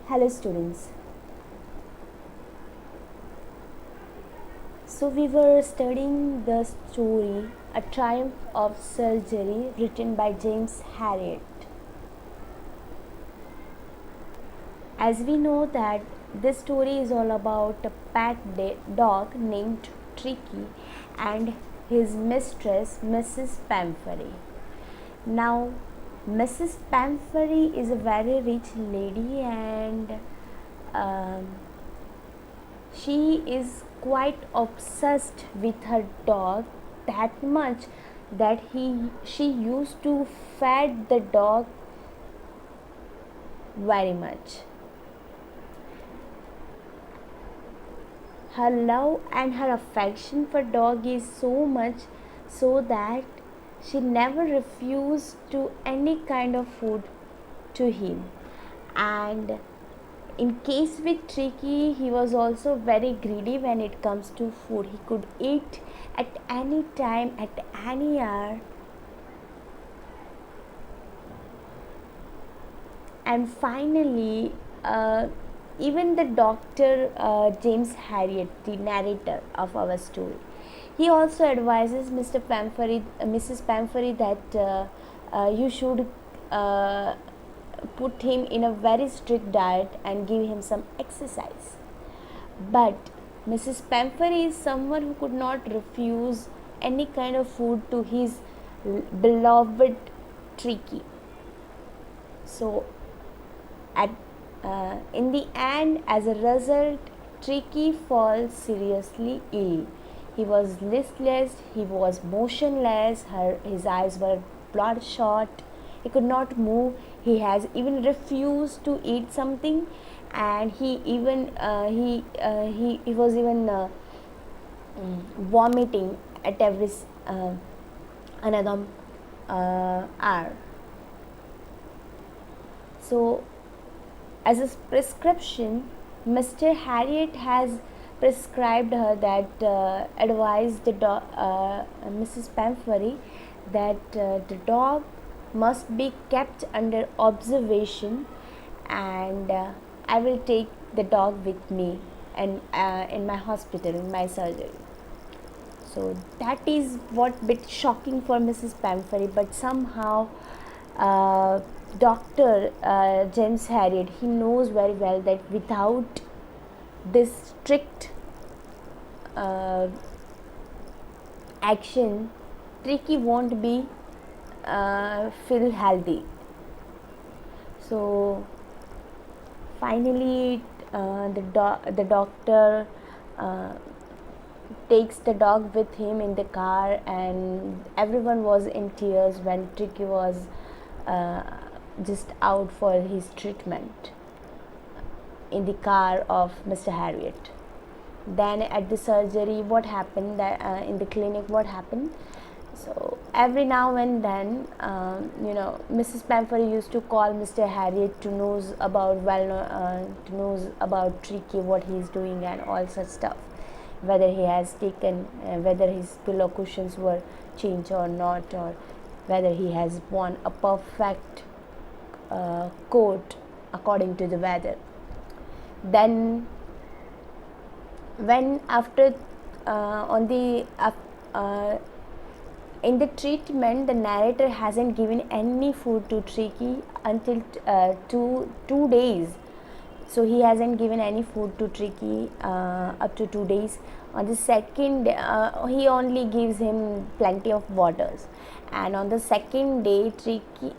Hello students. So we were studying the story A Triumph of Surgery written by James Harriet. As we know that this story is all about a pet dog named Tricky and his mistress Mrs. Pamphary. Now Mrs. Pamphary is a very rich lady and um, she is quite obsessed with her dog that much that she used to fed the dog very much. Her love and her affection for dog is so much so that she never refused to any kind of food to him. And in case with Tricky, he was also very greedy when it comes to food. He could eat at any time, at any hour. And finally, even the doctor James Harriet, the narrator of our story, he also advises Mrs. Pamphary that you should put him in a very strict diet and give him some exercise. But Mrs. Pamphary is someone who could not refuse any kind of food to his beloved Tricky. So at in the end, as a result, Tricky falls seriously ill. He was listless, he was motionless, his eyes were bloodshot, he could not move, he has even refused to eat something, and he was even vomiting at every another hour. So as a prescription, Mr. Harriet has prescribed her that advised Mrs. Pamphary that the dog must be kept under observation, and I will take the dog with me and in my hospital, in my surgery. So that is what bit shocking for Mrs. Pamphary, but somehow Dr. James Harriet, he knows very well that without this strict action, Tricky won't be feel healthy. So finally, the doctor takes the dog with him in the car, and everyone was in tears when Tricky was just out for his treatment in the car of Mr. Harriet. Then at the surgery, what happened that in the clinic, what happened? So every now and then, Mrs. Pamphary used to call Mr. Harriet to knows about Tricky, what he is doing, and all such stuff. Whether he has taken, whether his pillow cushions were changed or not, or whether he has worn a perfect coat according to the weather. Then, when after in the treatment, the narrator hasn't given any food to Tricky until 2 days. So he hasn't given any food to Tricky up to 2 days. On the second, he only gives him plenty of waters. And on the second day,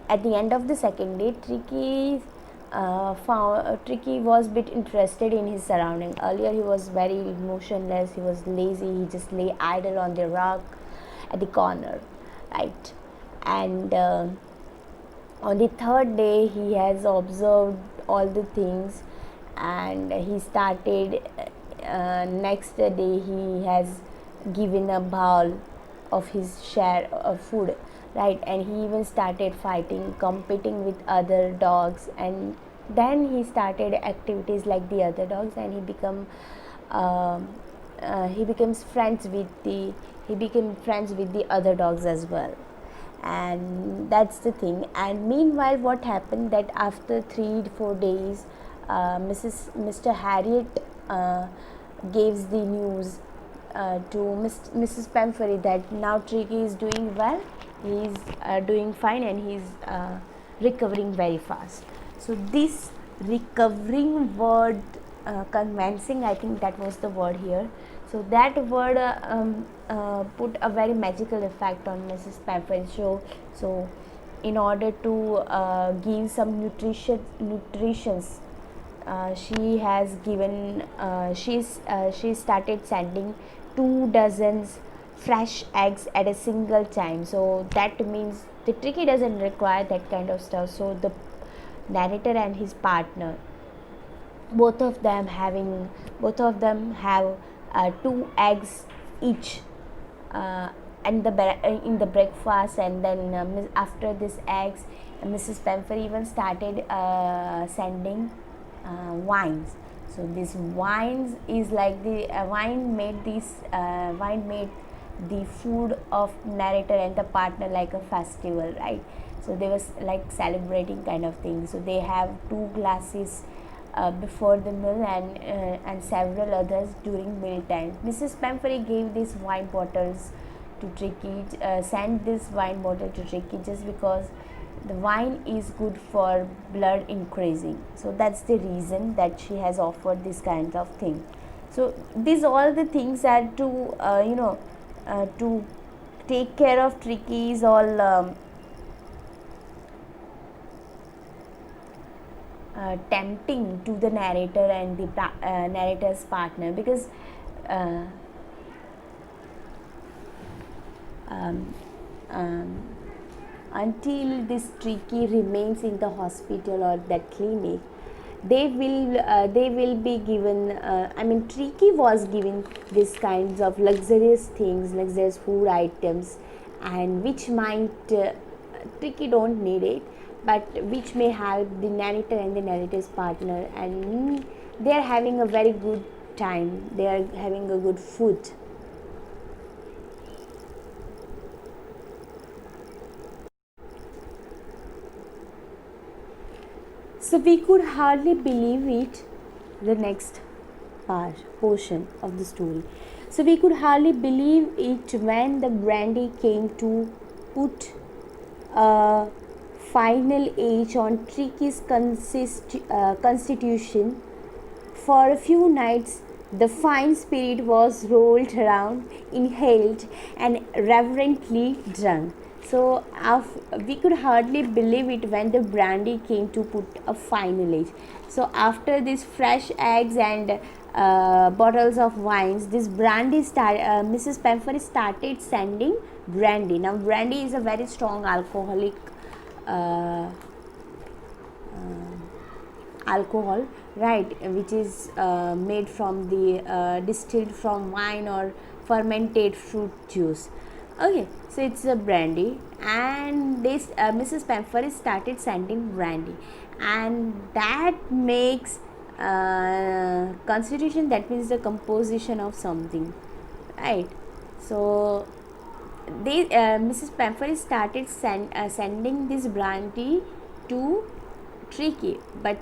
at the end of the second day, Tricky was a bit interested in his surrounding. Earlier, he was very motionless. He was lazy. He just lay idle on the rock at the corner, right? And on the third day, he has observed all the things, and he started. Next day, he has given a bowl of his share of food, right? And he even started fighting, competing with other dogs, and then he started activities like the other dogs, and he becomes friends with the other dogs as well. And that's the thing. And meanwhile, what happened that after 3-4 days, Mr. Harriet gives the news to Mrs. Pamphary that now Tricky is doing well, he's doing fine, and he's recovering very fast. So this recovering word, convincing, I think that was the word here. So that word put a very magical effect on Mrs. Pamphary. So in order to give some nutritions, she has given she started sending 2 dozens fresh eggs at a single time. So that means the Tricky doesn't require that kind of stuff. So the narrator and his partner, both of them have 2 eggs each, uh, in the breakfast. And then after this eggs, Mrs. Pamphary even started sending wines. So this wines is like the wine made the food of narrator and the partner like a festival, right? So they was like celebrating kind of thing. So they have 2 glasses before the meal, and several others during meal time. Mrs. Pamphary gave these wine bottles to Tricky, sent this wine bottle to Tricky just because the wine is good for blood increasing. So that's the reason that she has offered this kind of thing. So these all the things are to to take care of Tricky is all tempting to the narrator and the narrator's partner, because uh, um, um, until this Tricky remains in the hospital or that clinic, they will be given, Tricky was given these kinds of luxurious things, luxurious food items, and which might Tricky don't need it, but which may help the narrator and the narrator's partner, and they are having a very good time, they are having a good food. So we could hardly believe it, the next portion of the story. So we could hardly believe it when the Brandy came to put a final age on Tricky's constitution. For a few nights, the fine spirit was rolled around, inhaled, and reverently drunk. So we could hardly believe it when the Brandy came to put a final age. So after these fresh eggs and bottles of wines, this Brandy Mrs. Pamphary started sending brandy. Now brandy is a very strong alcoholic uh, alcohol, right, which is made from the distilled from wine or fermented fruit juice. Okay, so it's a brandy, and this Mrs. Pamphary started sending brandy, and that makes constitution, that means the composition of something, right? So Mrs. Pamphary started sending this brandy to Tricky. But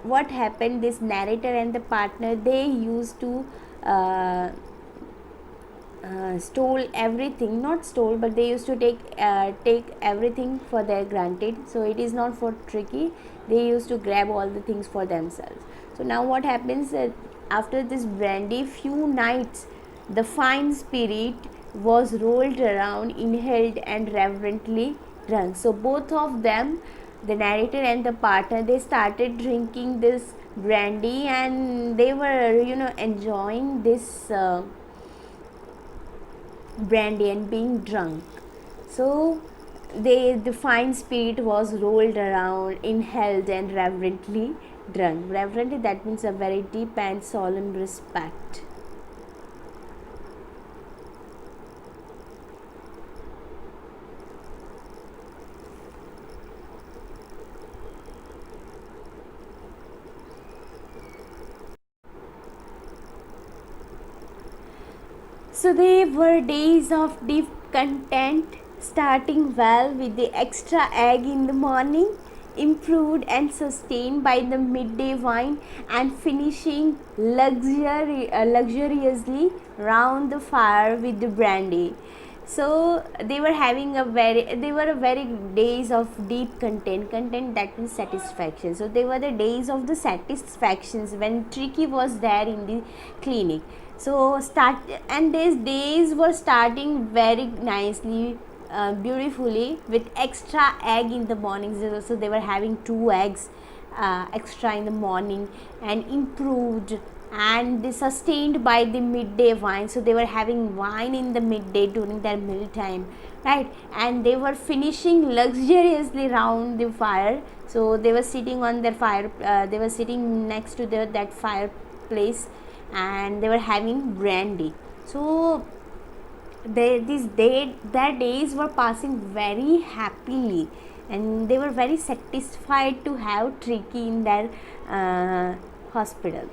what happened, this narrator and the partner, they used to stole everything, not stole, but they used to take everything for their granted. So it is not for Tricky, they used to grab all the things for themselves. So now what happens, after this brandy, few nights the fine spirit was rolled around, inhaled, and reverently drunk. So both of them, the narrator and the partner, they started drinking this brandy, and they were enjoying this brandy and being drunk. So the fine spirit was rolled around, inhaled, and reverently drunk. Reverently, that means a very deep and solemn respect. So they were days of deep content, starting well with the extra egg in the morning, improved and sustained by the midday wine and finishing luxuriously round the fire with the brandy. So they were having they were a very days of deep content that means satisfaction. So they were the days of the satisfactions when Tricky was there in the clinic. So these days were starting very nicely, beautifully, with extra egg in the mornings. So they were having 2 eggs extra in the morning and improved and they sustained by the midday wine. So they were having wine in the midday during their meal time, right? And they were finishing luxuriously round the fire. So they were sitting on their fire, they were sitting next to that fireplace and they were having brandy. So their days were passing very happily and they were very satisfied to have Tricky in their hospital.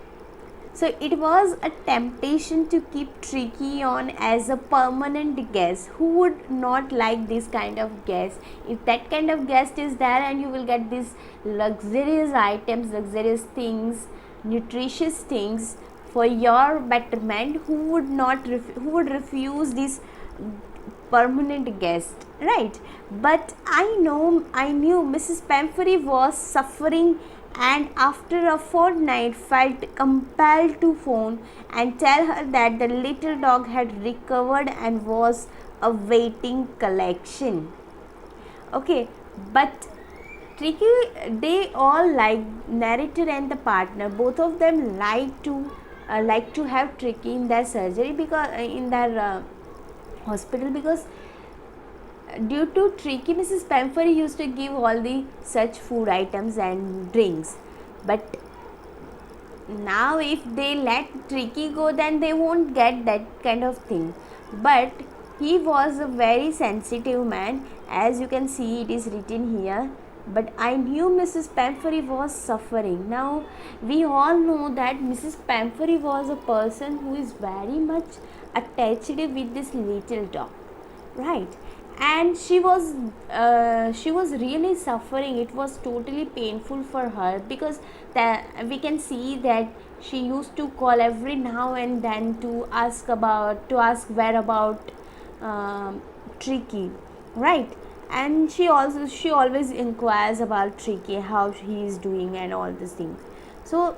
So it was a temptation to keep Tricky on as a permanent guest. Who would not like this kind of guest? If that kind of guest is there and you will get these luxurious items, luxurious things, nutritious things for your betterment, who would refuse this permanent guest, right? But I knew Mrs. Pamphary was suffering and after a fortnight felt compelled to phone and tell her that the little dog had recovered and was awaiting collection. Okay, but Tricky, they all narrator and the partner, both of them like to have Tricky in their surgery because in their hospital, because due to Tricky, Mrs. Pamphary used to give all the such food items and drinks. But now if they let Tricky go, then they won't get that kind of thing. But he was a very sensitive man, as you can see it is written here. But I knew Mrs. Pamphary was suffering. Now we all know that Mrs. Pamphary was a person who is very much attached with this little dog, right? And she was really suffering. It was totally painful for her because we can see that she used to call every now and then to ask where about Tricky, right? And she always inquires about Tricky, how he is doing and all these things. So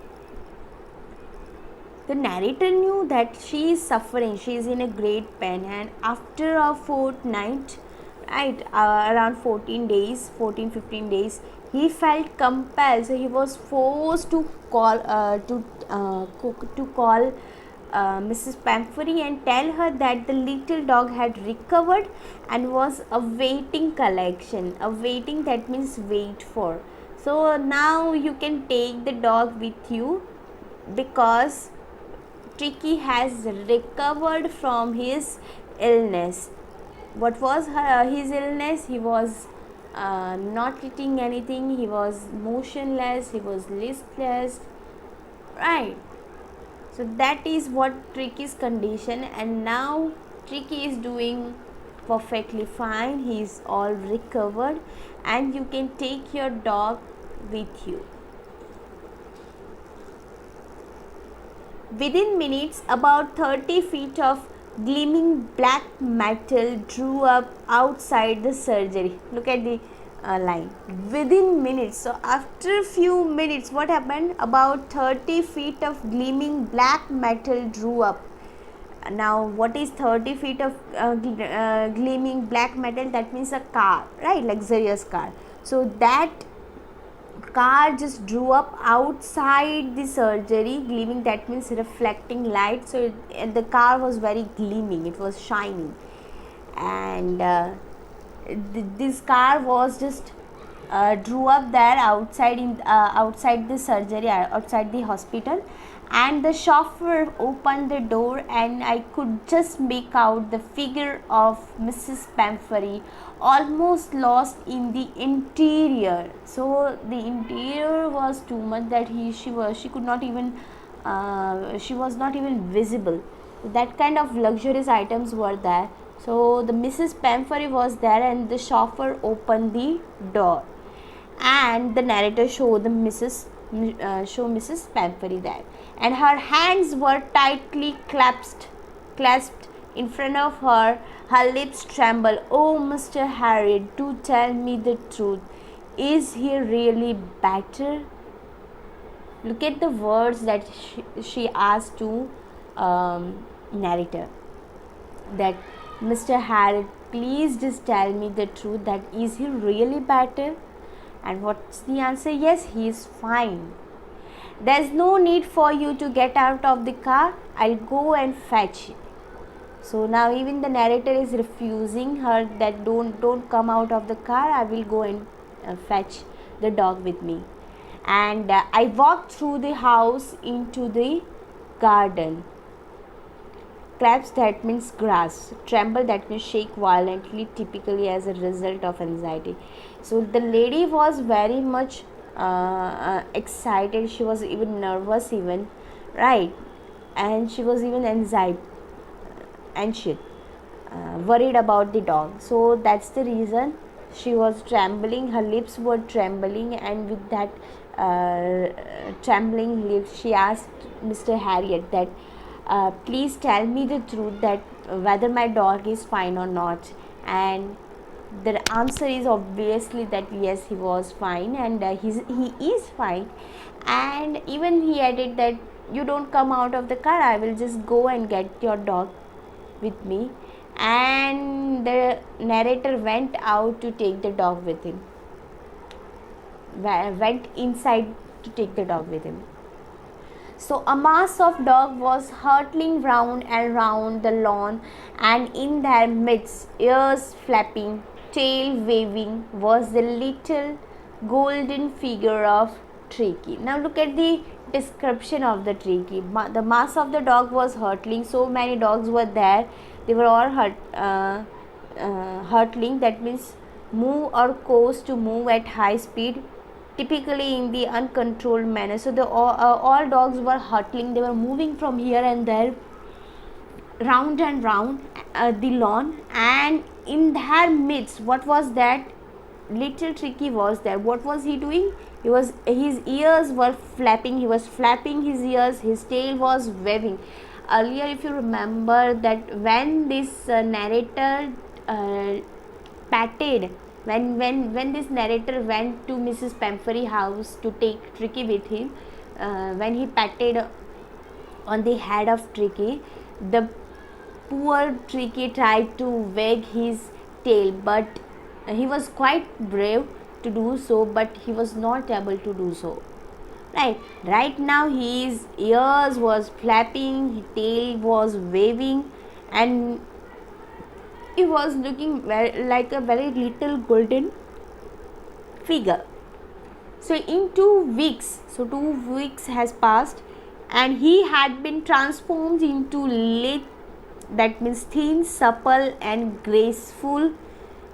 the narrator knew that she is suffering, she is in a great pain, and after a fortnight, right, around 15 days, he felt compelled. So he was forced to call Mrs. Pamphary and tell her that the little dog had recovered and was awaiting collection. Awaiting, that means wait for. So now you can take the dog with you because Tricky has recovered from his illness. What was his illness? He was not eating anything, he was motionless, he was listless, right? So that is what Tricky's condition, and now Tricky is doing perfectly fine. He is all recovered and you can take your dog with you. Within minutes, about 30 feet of gleaming black metal drew up outside the surgery. Look at the line. Within minutes. So after a few minutes, what happened? About 30 feet of gleaming black metal drew up. Now what is 30 feet of gleaming black metal? That means a car, right? Luxurious car. So that car just drew up outside the surgery. Gleaming, that means reflecting light. So the car was very gleaming, it was shining, and this car was just drew up there outside the surgery, outside the hospital, and the chauffeur opened the door and I could just make out the figure of Mrs. Pamphary almost lost in the interior. So the interior was too much that she could not even she was not even visible. That kind of luxurious items were there. So the Mrs. Pamphary was there and the chauffeur opened the door, and the narrator show Mrs. Pampery there, and her hands were tightly clasped in front of her. Her lips trembled. "Oh, Mr. Harriet, do tell me the truth. Is he really better?" Look at the words that she asked to narrator, that "Mr. Harriet, please just tell me the truth, that is he really better?" And what's the answer? "Yes, he is fine. There's no need for you to get out of the car. I'll go and fetch it." So now even the narrator is refusing her that don't come out of the car. "I will go and fetch the dog with me." And I walked through the house into the garden. Claps, that means grass. Tremble, that means shake violently, typically as a result of anxiety. So the lady was very much excited. She was even nervous, even, right? And she was even anxious, worried about the dog. So that's the reason she was trembling. Her lips were trembling, and with that trembling lips, she asked Mr. Harriet that, "Please tell me the truth, that whether my dog is fine or not." And the answer is obviously that yes, he was fine, and he is fine. And even he added that, "You don't come out of the car, I will just go and get your dog with me." And the narrator went out to take the dog with him, went inside to take the dog with him. So a mass of dog was hurtling round and round the lawn, and in their midst, ears flapping, tail waving, was the little golden figure of Tricky. Now look at the description of the Tricky. The mass of the dog was hurtling. So many dogs were there. They were all hurtling. That means move or course, to move at high speed, typically in the uncontrolled manner. So all dogs were hurtling. They were moving from here and there, round and round the lawn, and in their midst, what was that? Little Tricky was there. What was he doing? His ears were flapping. He was flapping his ears. His tail was waving. Earlier, if you remember, that when this narrator patted, when this narrator went to Mrs. Pampery house to take Tricky with him, when he patted on the head of Tricky, the poor Tricky tried to wag his tail, but he was quite brave to do so, but he was not able to do so. Right now his ears was flapping, his tail was waving, and he was looking like a very little golden figure. So in 2 weeks, 2 weeks has passed, and he had been transformed into lithe, that means thin, supple and graceful,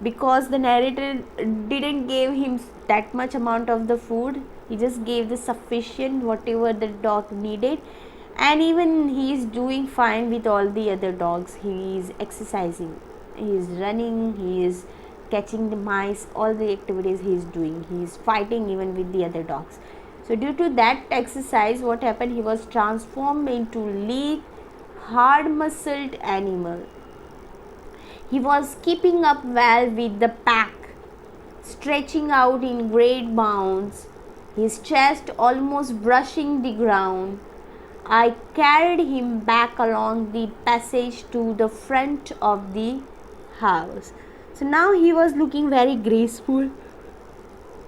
because the narrator didn't give him that much amount of the food. He just gave the sufficient whatever the dog needed, and even he is doing fine with all the other dogs. He is exercising, he is running, he is catching the mice, all the activities he is doing. He is fighting even with the other dogs. So due to that exercise, what happened? He was transformed into lithe, hard muscled animal. He was keeping up well with the pack, stretching out in great bounds, his chest almost brushing the ground. I carried him back along the passage to the front of the house. So now he was looking very graceful.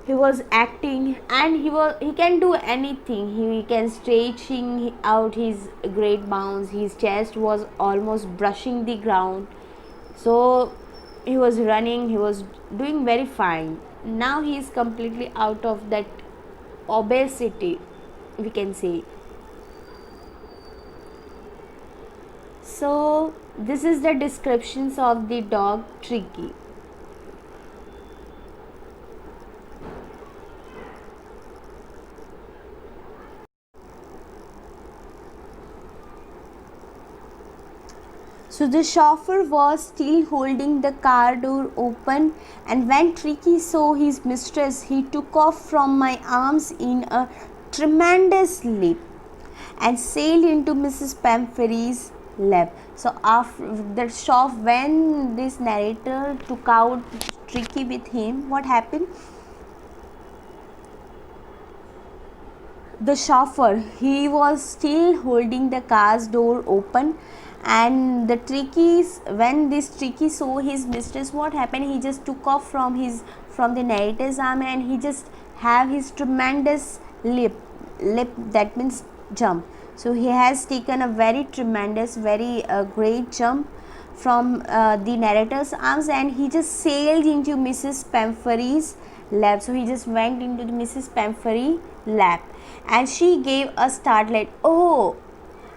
He was acting, and he can do anything. He can stretching out his great bounds. His chest was almost brushing the ground. So he was running. He was doing very fine. Now he is completely out of that obesity, we can say. So this is the descriptions of the dog Tricky. So the chauffeur was still holding the car door open, and when Tricky saw his mistress, he took off from my arms in a tremendous leap and sailed into Mrs. Pamphorie's lap. So after the shop, when this narrator took out Tricky with him, what happened? The chauffeur, he was still holding the car's door open, and the Tricky's, when this Tricky saw his mistress, what happened? He just took off from the narrator's arm, and he just have his tremendous leap, that means jump. So he has taken a very tremendous, very great jump from the narrator's arms, and he just sailed into Mrs. Pamphorie's lap. So he just went into the Mrs. Pamphorie's lap, and she gave a start like, oh,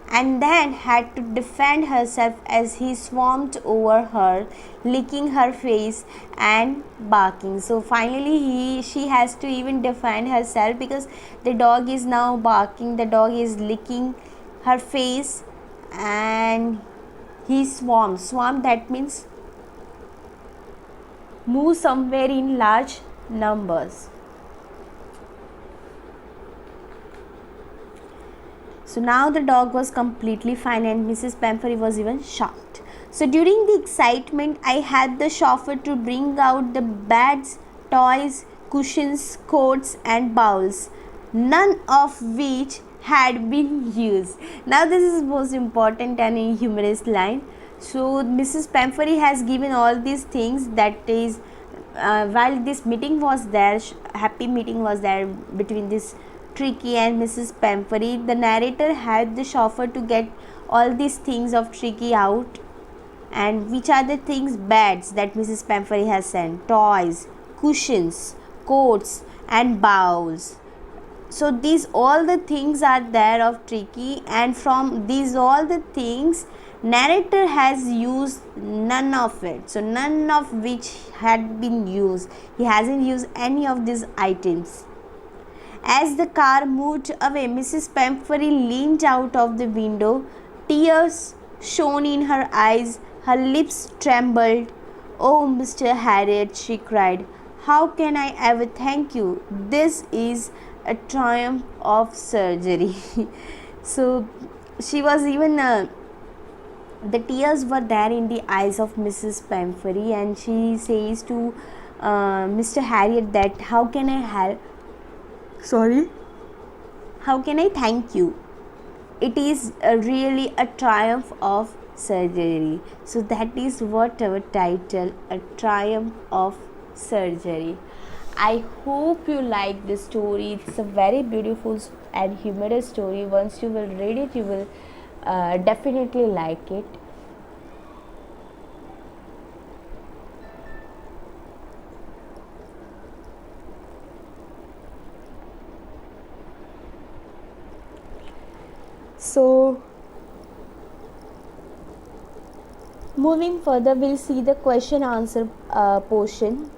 and then had to defend herself as he swarmed over her, licking her face and barking. So finally she has to even defend herself, because the dog is now barking, the dog is licking her face, and he swarm, that means move somewhere in large numbers. So now the dog was completely fine, and Mrs. Pamphorie was even shocked. So during the excitement, I helped the chauffeur to bring out the beds, toys, cushions, coats and bowls, none of which had been used. Now this is most important and a humorous line. So Mrs. Pamphorie has given all these things, that is, while this meeting was there, happy meeting was there between this Tricky and Mrs. Pamphorie, the narrator helped the chauffeur to get all these things of Tricky out. And which are the things? Beds that Mrs. Pamphorie has sent, toys, cushions, coats and bowls. So these all the things are there of Tricky, and from these all the things, narrator has used none of it. So none of which had been used. He hasn't used any of these items. As the car moved away, Mrs. Pamphorie leaned out of the window. Tears shone in her eyes. Her lips trembled. "Oh, Mr. Harriet," she cried, "how can I ever thank you? This is a triumph of surgery." So she was even the tears were there in the eyes of Mrs. Pamphorie, and she says to Mr. Harriet that, how can I thank you? It is really a triumph of surgery. So that is what our title, a triumph of surgery. I hope you like this story. It's a very beautiful and humorous story. Once you will read it, you will definitely like it. So moving further, we'll see the question answer portion.